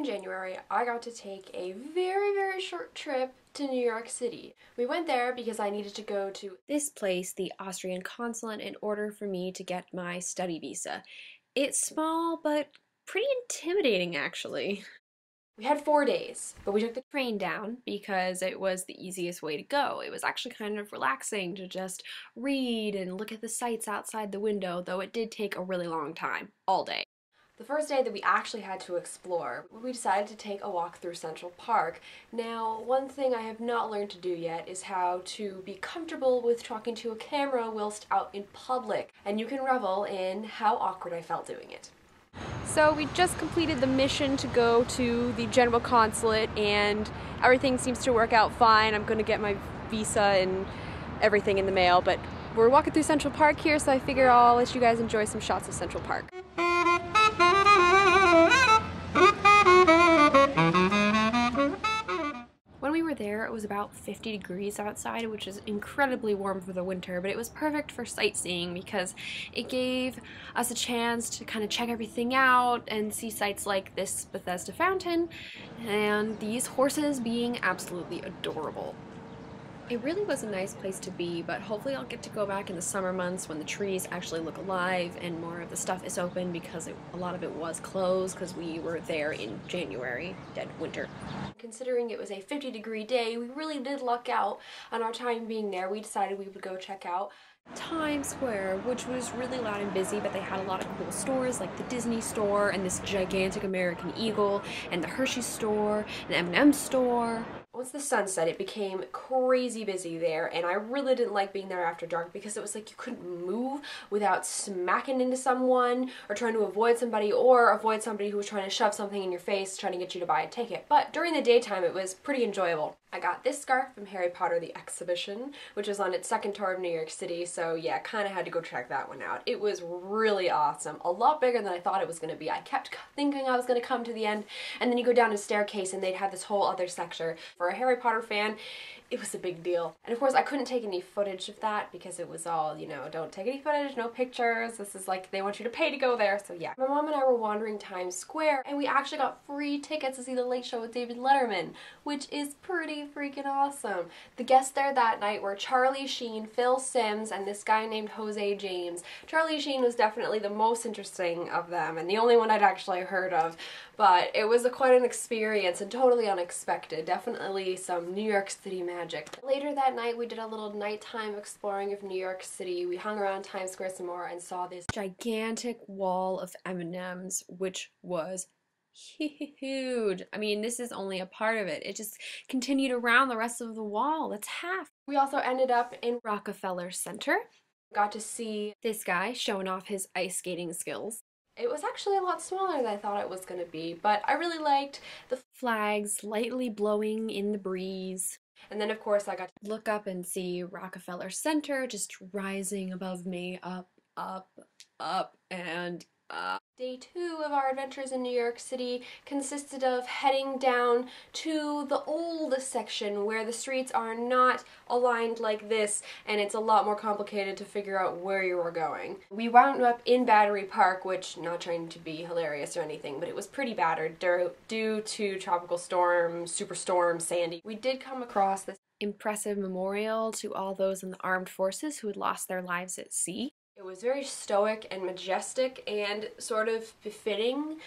in January, I got to take a very short trip to New York City. We went there because I needed to go to this place, the Austrian consulate, in order for me to get my study visa. It's small, but pretty intimidating, actually. We had 4 days, but we took the train down because it was the easiest way to go. It was actually kind of relaxing to just read and look at the sights outside the window, though it did take a really long time, all day. The first day that we actually had to explore, we decided to take a walk through Central Park. Now, one thing I have not learned to do yet is how to be comfortable with talking to a camera whilst out in public, and you can revel in how awkward I felt doing it. So we just completed the mission to go to the general consulate, and everything seems to work out fine. I'm going to get my visa and everything in the mail, but we're walking through Central Park here, so I figure I'll let you guys enjoy some shots of Central Park. When we were there, it was about 50 degrees outside, which is incredibly warm for the winter, but it was perfect for sightseeing because it gave us a chance to kind of check everything out and see sights like this Bethesda fountain and these horses being absolutely adorable. It really was a nice place to be, but hopefully I'll get to go back in the summer months when the trees actually look alive and more of the stuff is open, because a lot of it was closed because we were there in January, dead winter. Considering it was a 50-degree day, we really did luck out on our time being there. We decided we would go check out Times Square, which was really loud and busy, but they had a lot of cool stores like the Disney store and this gigantic American Eagle and the Hershey store and M&M store. Once the sun set, it became crazy busy there, and I really didn't like being there after dark because it was like you couldn't move without smacking into someone or trying to avoid somebody who was trying to shove something in your face trying to get you to buy a ticket. But during the daytime, it was pretty enjoyable. I got this scarf from Harry Potter the Exhibition, which was on its second tour of New York City, so yeah, kind of had to go check that one out. It was really awesome. A lot bigger than I thought it was going to be. I kept thinking I was going to come to the end, and then you go down a staircase and they'd have this whole other section. For a Harry Potter fan, it was a big deal. And of course, I couldn't take any footage of that because it was all, you know, don't take any footage, no pictures. This is like, they want you to pay to go there, so yeah. My mom and I were wandering Times Square, and we actually got free tickets to see The Late Show with David Letterman, which is pretty freaking awesome. The guests there that night were Charlie Sheen, Phil Simms, and this guy named Jose James. Charlie Sheen was definitely the most interesting of them, and the only one I'd actually heard of, but it was quite an experience and totally unexpected. Definitely some New York City magic. Later that night, we did a little nighttime exploring of New York City. We hung around Times Square some more and saw this gigantic wall of M&Ms, which was huge. I mean, this is only a part of it. It just continued around the rest of the wall. That's half. We also ended up in Rockefeller Center. Got to see this guy showing off his ice skating skills. It was actually a lot smaller than I thought it was going to be, but I really liked the flags lightly blowing in the breeze. And then, of course, I got to look up and see Rockefeller Center just rising above me, up, and up. Day 2 of our adventures in New York City consisted of heading down to the old section where the streets are not aligned like this, and it's a lot more complicated to figure out where you were going. We wound up in Battery Park, which, not trying to be hilarious or anything, but it was pretty battered due to Tropical Storm, Superstorm Sandy. We did come across this impressive memorial to all those in the armed forces who had lost their lives at sea. It was very stoic and majestic and sort of befitting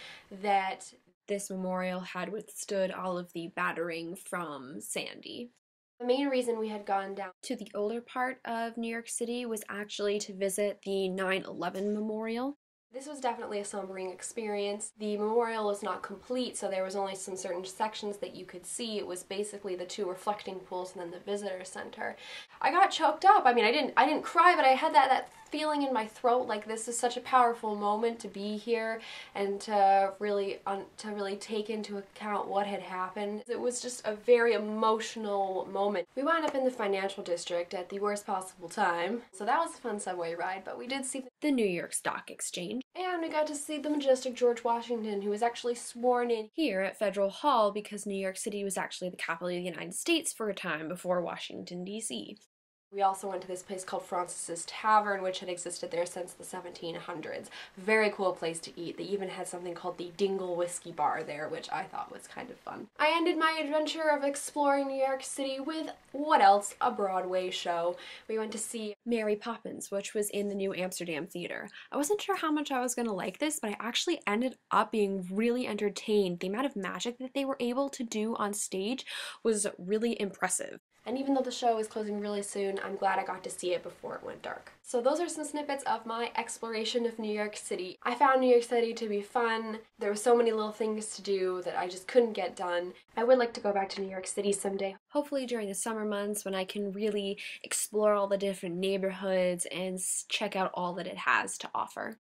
that this memorial had withstood all of the battering from Sandy. The main reason we had gone down to the older part of New York City was actually to visit the 9/11 memorial. This was definitely a sombering experience. The memorial was not complete, so there was only some certain sections that you could see. It was basically the 2 reflecting pools and then the visitor center. I got choked up. I mean, I didn't cry, but I had that feeling in my throat like this is such a powerful moment to be here and to really take into account what had happened. It was just a very emotional moment. We wound up in the financial district at the worst possible time, so that was a fun subway ride, but we did see the New York Stock Exchange. And we got to see the majestic George Washington, who was actually sworn in here at Federal Hall because New York City was actually the capital of the United States for a time before Washington, D.C. We also went to this place called Francis's Tavern, which had existed there since the 1700s. Very cool place to eat. They even had something called the Dingle Whiskey Bar there, which I thought was kind of fun. I ended my adventure of exploring New York City with, what else, a Broadway show. We went to see Mary Poppins, which was in the New Amsterdam Theater. I wasn't sure how much I was going to like this, but I actually ended up being really entertained. The amount of magic that they were able to do on stage was really impressive. And even though the show is closing really soon, I'm glad I got to see it before it went dark. So those are some snippets of my exploration of New York City. I found New York City to be fun. There were so many little things to do that I just couldn't get done. I would like to go back to New York City someday, hopefully during the summer months when I can really explore all the different neighborhoods and check out all that it has to offer.